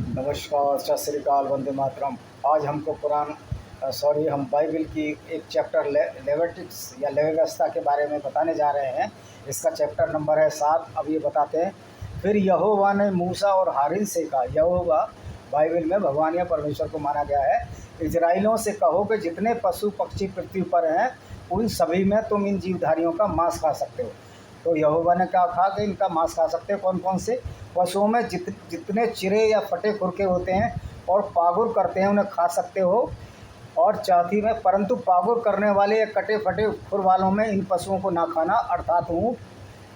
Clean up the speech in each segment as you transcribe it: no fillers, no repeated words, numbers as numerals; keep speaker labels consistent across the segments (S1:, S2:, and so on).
S1: नमस्कार, सत श्री अकाल, वंदे मातरम। आज हमको हम बाइबल की एक चैप्टर लेविटिक्स या लेवी व्यवस्था के बारे में बताने जा रहे हैं। इसका चैप्टर नंबर है 7। अब ये बताते हैं। फिर यहोवा ने मूसा और हारून से कहा, यहोवा बाइबल में भगवान या परमेश्वर को माना गया है, इजराइलियों से कहो कि जितने पशु पक्षी पृथ्वी पर हैं उन सभी में तुम इन जीवधारियों का मांस खा सकते हो। तो यहोवा ने क्या कहा कि इनका मांस खा सकते हो। कौन कौन से पशुओं में जितने चिरे या फटे खुरके होते हैं और पागुर करते हैं उन्हें खा सकते हो। और चौथी में, परंतु पागुर करने वाले या कटे फटे खुर वालों में इन पशुओं को ना खाना, अर्थात ऊँट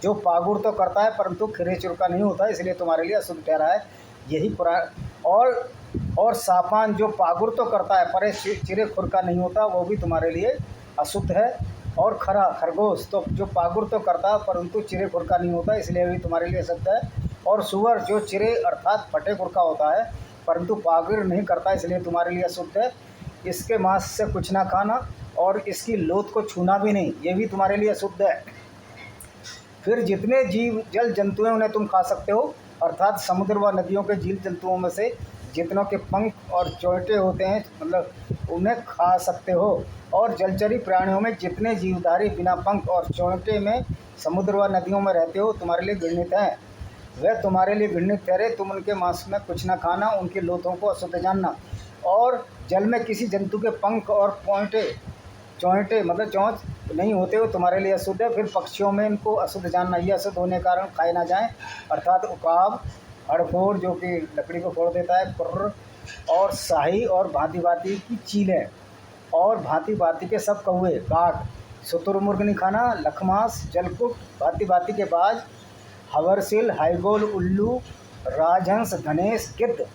S1: जो पागुर तो करता है परंतु खिरे चुरका नहीं होता, इसलिए तुम्हारे लिए अशुद्ध ठहरा है। यही और सापान जो पागुर तो करता है पर चिरे खुर का नहीं होता, वो भी तुम्हारे लिए अशुद्ध है। और खरगोश तो जो पागुर तो करता है परंतु चिरे खुर का नहीं होता, इसलिए भी तुम्हारे लिए अशुद्ध है। और सूअर जो चिरे अर्थात फटे खुर का होता है परंतु पागुर नहीं करता, इसलिए तुम्हारे लिए अशुद्ध है। इसके मांस से कुछ ना खाना और इसकी लोथ को छूना भी नहीं, ये भी तुम्हारे लिए अशुद्ध है। फिर जितने जीव जल जंतु हैं उन्हें तुम खा सकते हो, अर्थात समुद्र व नदियों के जीव जंतुओं में से जितनों के पंख और चोंटे होते हैं, मतलब उन्हें खा सकते हो। और जलचरी प्राणियों में जितने जीवधारी बिना पंख और चोंटे में समुद्र व नदियों में रहते हो तुम्हारे लिए घृणित हैं, वह तुम्हारे लिए घृणित ठहरे। तुम उनके मांस में कुछ न खाना, उनकी लोथों को अशुद्ध जानना। और जल में किसी जंतु के पंख और चोंटे मतलब चोंच नहीं होते हो तुम्हारे लिए अशुद्ध है। फिर पक्षियों में इनको अशुद्ध जानना, ये अशुद्ध होने के कारण खाए ना जाएं, अर्थात उकाब, हड़फोड़ जो कि लकड़ी को फोड़ देता है, कुर्र और शाही और भांति भांति की चीलें और भांति भांति के सब कौए, काक, शुतुरमुर्ग नहीं खाना, लखमास, जलकुट, भांति भांति के बाज, हवरसिल, हाइगोल, उल्लू, राजहंस, धनेश, गिद्ध,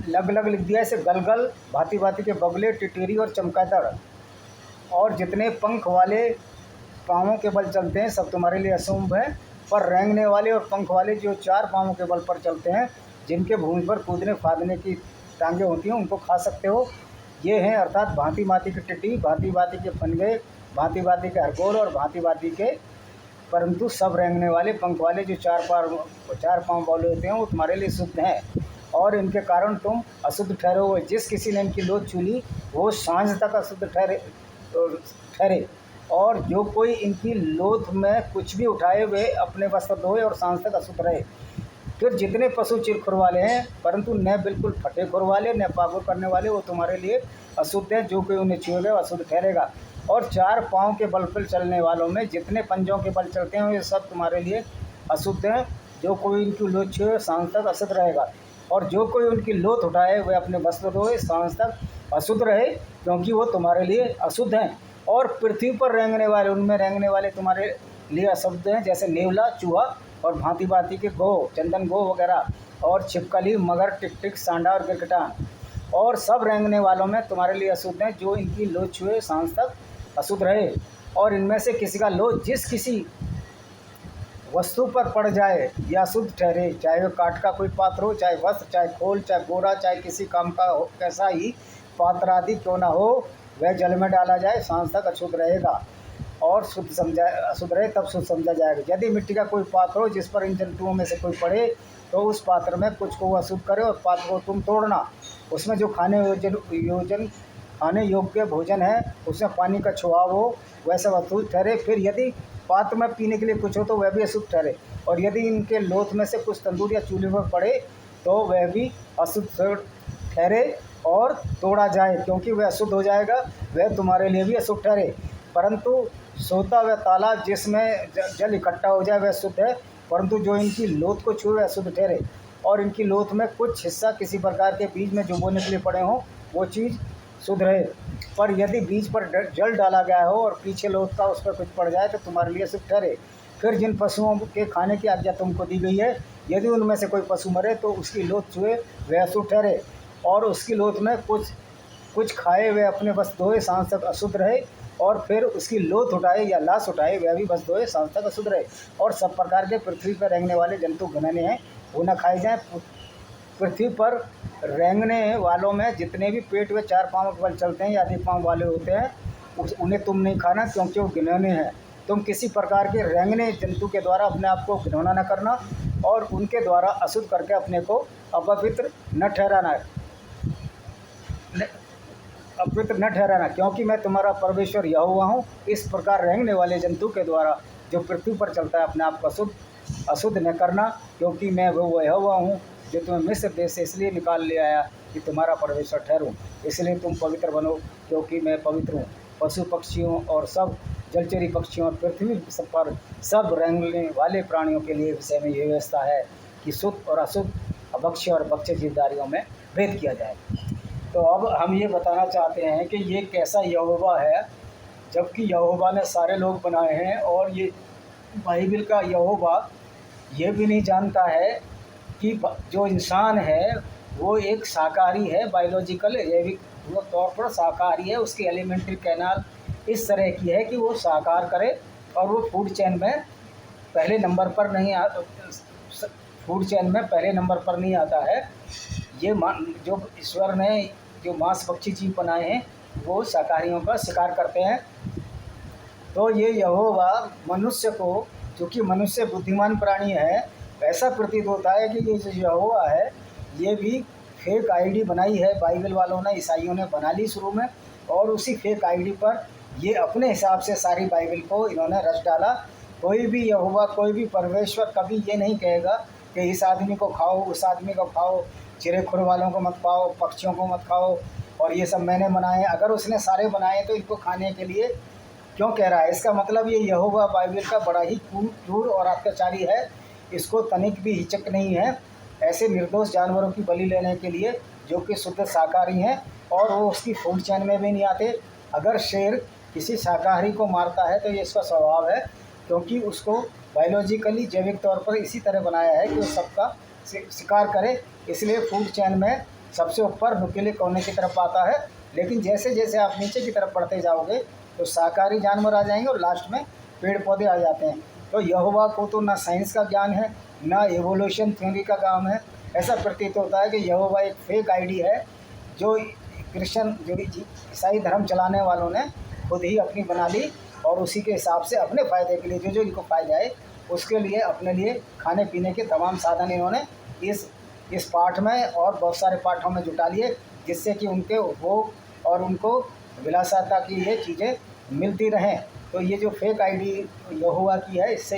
S1: लग लिख दिया इसे, गलगल, भांति भांति के बगुले, टिटेरी और चमगादड़। और जितने पंख वाले पाँवों के बल चलते हैं सब तुम्हारे लिए अशुभ हैं। पर रेंगने वाले और पंख वाले जो 4 पाँवों के बल पर चलते हैं, जिनके भूमि पर कूदने फादने की टांगें होती हैं, उनको खा सकते हो। ये हैं अर्थात भांति भांति के टिड्डी, भांति भांति के फनगे, भांति भांति के हरगोल और भांति भांति के, परंतु सब रेंगने वाले पंख वाले जो 4 पाँव वाले होते हैं वो तुम्हारे लिए शुद्ध हैं। और इनके कारण तुम अशुद्ध ठहरे हो। जिस किसी ने इनकी लोथ छूली वो सांझ तक अशुद्ध ठहरे। और जो कोई इनकी लोथ में कुछ भी उठाए वे अपने वस्त्र धोए और सांझ तक अशुद्ध रहे। फिर जितने पशु चिरखुर वाले हैं परंतु न बिल्कुल फटे खुर वाले न पागुर करने वाले, वो तुम्हारे लिए अशुद्ध है। जो कोई उन्हें छुएगा अशुद्ध ठहरेगा। और 4 पाँव के बल पर चलने वालों में जितने पंजों के बल चलते हैं ये सब तुम्हारे लिए अशुद्ध हैं। जो कोई इनकी लोथ छुए सांझ तक अशुद्ध रहेगा। और जो कोई उनकी लोथ उठाए वह अपने वस्त्र धोए सांझ तक अशुद्ध रहे, क्योंकि वो तुम्हारे लिए अशुद्ध हैं। और पृथ्वी पर रेंगने वाले, उनमें रेंगने वाले तुम्हारे लिए अशुद्ध हैं, जैसे नेवला, चूहा और भांति भांति के गो, चंदन गो वगैरह, और छिपकली, मगर, टिकटिक, सांडा और गिरगिटान। और सब रेंगने वालों में तुम्हारे लिए अशुद्ध हैं जो इनकी लोथ छुए सांझ तक अशुद्ध रहे। और इनमें से किसी का लोथ जिस किसी वस्तु पर पड़ जाए या अशुद्ध ठहरे, चाहे वह काठ का कोई पात्र हो, चाहे वस्त्र, चाहे खोल, चाहे बोरा, चाहे किसी काम का हो, कैसा ही पात्र आदि क्यों ना हो, वह जल में डाला जाए सांझ तक अशुद्ध रहेगा। और अशुद्ध रहे तब शुद्ध समझा जाएगा। यदि मिट्टी का कोई पात्र हो जिस पर इन जंतुओं में से कोई पड़े तो उस पात्र में कुछ को अशुद्ध करे और पात्र को तुम तोड़ना। उसमें जो खाने योग्य भोजन है उसमें पानी का छुआव हो वह सब अशुद्ध ठहरे। फिर यदि पात्र में पीने के लिए कुछ हो तो वह भी अशुद्ध ठहरे। और यदि इनके लोथ में से कुछ तंदूर या चूल्हे पर पड़े तो वह भी अशुद्ध ठहरे और तोड़ा जाए, क्योंकि वह अशुद्ध हो जाएगा, वह तुम्हारे लिए भी अशुद्ध ठहरे। परंतु सोता वह तालाब जिसमें जल इकट्ठा हो जाए वह शुद्ध है, परंतु जो इनकी लोथ को छुए वह अशुद्ध ठहरे। और इनकी लोथ में कुछ हिस्सा किसी प्रकार के बीज में जो बोने के लिए पड़े हों वो चीज़ शुद्ध रहे। पर यदि बीज पर जल डाला गया हो और पीछे लोथ का उस पर कुछ पड़ जाए तो तुम्हारे लिए शुद्ध ठहरे। फिर जिन पशुओं के खाने की आज्ञा तुमको दी गई है, यदि उनमें से कोई पशु मरे तो उसकी लोथ छुए वह अशुद्ध ठहरे। और उसकी लोथ में कुछ खाए वह अपने वस्त्र धोए सांझ तक अशुद्ध रहे। और फिर उसकी लोथ उठाए या लाश उठाए वह भी वस्त्र धोए सांझ तक अशुद्ध रहे। और सब प्रकार के पृथ्वी पर रेंगने वाले जंतु घिनौने हैं, वो न खाए जाएँ। पृथ्वी पर रेंगने वालों में जितने भी पेट में 4 पाँव के बल चलते हैं या अधिक पाँव वाले होते हैं उन्हें तुम नहीं खाना, क्योंकि वो घिनौने हैं। तुम किसी प्रकार के रेंगने जंतु के द्वारा अपने आप को घिनौना न करना और उनके द्वारा अशुद्ध करके अपने को अपवित्र न ठहराना, अपवित्र न ठहराना, क्योंकि मैं तुम्हारा परमेश्वर यहोवा हूँ। इस प्रकार रेंगने वाले जंतु के द्वारा जो पृथ्वी पर चलता है अपने आप को अशुद्ध न करना, क्योंकि मैं वो यहोवा हूँ जो तुम्हें मिस्र देश से इसलिए निकाल ले आया कि तुम्हारा परमेश्वर ठहरूं। इसलिए तुम पवित्र बनो, क्योंकि मैं पवित्र हूँ। पशु पक्षियों और सब जलचरी पक्षियों और पृथ्वी सब पर सब रेंगने वाले प्राणियों के लिए विषय में ये व्यवस्था है कि शुद्ध और अशुद्ध, अभक्ष्य और भक्ष्य जीवधारियों में भेद किया जाए। तो अब हम ये बताना चाहते हैं कि ये कैसा यहोवा है, जबकि यहोवा ने सारे लोग बनाए हैं। और ये बाइबल का यहोवा ये भी नहीं जानता है कि जो इंसान है वो एक शाकाहारी है, बायोलॉजिकल जैविक तौर पर शाकाहारी है। उसकी एलिमेंट्री कैनाल इस तरह की है कि वो शाकाहार करे और वो फूड चेन में पहले नंबर पर नहीं आता है। ये जो ईश्वर ने जो मांस भक्षी जीव बनाए हैं वो शाकाहारियों का शिकार करते हैं। तो ये यहोवा मनुष्य को, चूँकि मनुष्य बुद्धिमान प्राणी है, ऐसा प्रतीत होता है कि ये जो यहोवा है ये भी फेक आईडी बनाई है बाइबल वालों ने, ईसाइयों ने बना ली शुरू में, और उसी फेक आईडी पर ये अपने हिसाब से सारी बाइबल को इन्होंने रच डाला। कोई भी यहोवा, कोई भी परमेश्वर कभी ये नहीं कहेगा कि इस आदमी को खाओ, उस आदमी को खाओ, चिरे खुर वालों को मत खाओ, पक्षियों को मत खाओ, और ये सब मैंने बनाए। अगर उसने सारे बनाए तो इनको खाने के लिए क्यों कह रहा है? इसका मतलब ये यहोवा बाइबल का बड़ा ही क्रूर और अत्याचारी है। इसको तनिक भी हिचक नहीं है ऐसे निर्दोष जानवरों की बलि लेने के लिए जो कि शुद्ध शाकाहारी हैं, और वो उसकी फूड चेन में भी नहीं आते। अगर शेर किसी शाकाहारी को मारता है तो ये इसका स्वभाव है, क्योंकि उसको बायोलॉजिकली जैविक तौर पर इसी तरह बनाया है कि वो सबका शिकार करे, इसलिए फूड चेन में सबसे ऊपर नुकीले कोने की तरफ आता है। लेकिन जैसे जैसे आप नीचे की तरफ बढ़ते जाओगे तो शाकाहारी जानवर आ जाएंगे और लास्ट में पेड़ पौधे आ जाते हैं। तो यहोवा को तो ना साइंस का ज्ञान है, ना एवोल्यूशन थ्योरी का काम है। ऐसा प्रतीत होता है कि यहोवा एक फेक आईडी है जो क्रिश्चियन, जो ईसाई धर्म चलाने वालों ने खुद ही अपनी बना ली, और उसी के हिसाब से अपने फ़ायदे के लिए जो इनको फ़ायदा है उसके लिए अपने लिए खाने पीने के तमाम साधन इन्होंने इस पाठ में और बहुत सारे पाठों में जुटा लिए, जिससे कि उनके उपभोग और उनको विलासिता की ये चीज़ें मिलती रहें। तो ये जो फेक आईडी यहोवा की है, इससे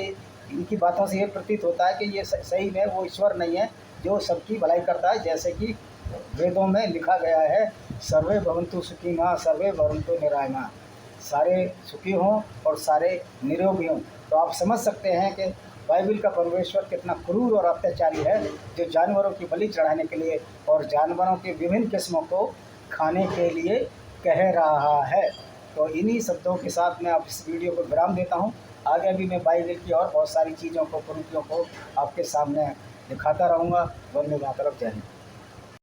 S1: इनकी बातों से ये प्रतीत होता है कि ये सही में वो ईश्वर नहीं है जो सबकी भलाई करता है। जैसे कि वेदों में लिखा गया है, सर्वे भवन्तु सुखिनः सर्वे भवन्तु निरामयाः, सारे सुखी हों और सारे निरोगी हों। तो आप समझ सकते हैं कि बाइबल का परमेश्वर कितना क्रूर और अत्याचारी है, जो जानवरों की बलि चढ़ाने के लिए और जानवरों के विभिन्न किस्मों को खाने के लिए कह रहा है। तो इन्हीं शब्दों के साथ मैं आप इस वीडियो को विराम देता हूँ। आगे भी मैं बाइबल की और बहुत सारी चीज़ों को, कुरीतियों को आपके सामने दिखाता रहूँगा। वंदे मातरम। जय हिंद।